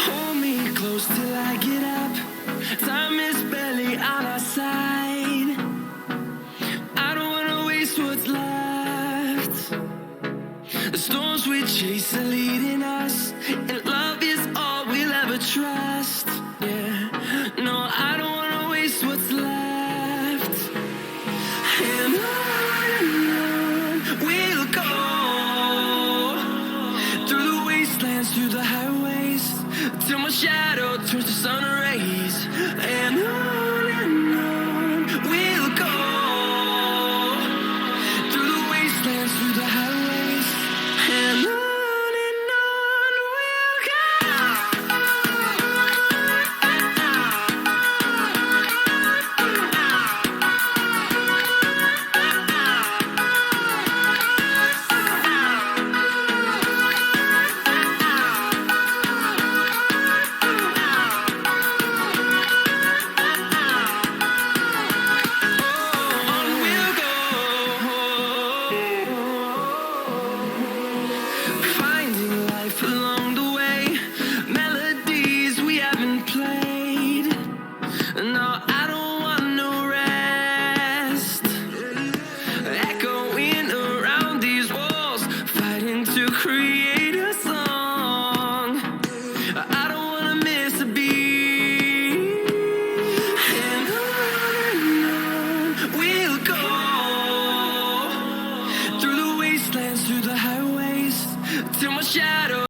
Hold me close till I get up. Time is barely on our side. I don't wanna waste what's left. The storms we chase are leading us, and love is all we'll ever trust. Yeah, no, I don't wanna waste what's left. And on we'll go, through the wastelands, through the highways, till my shadow turns to sun rays.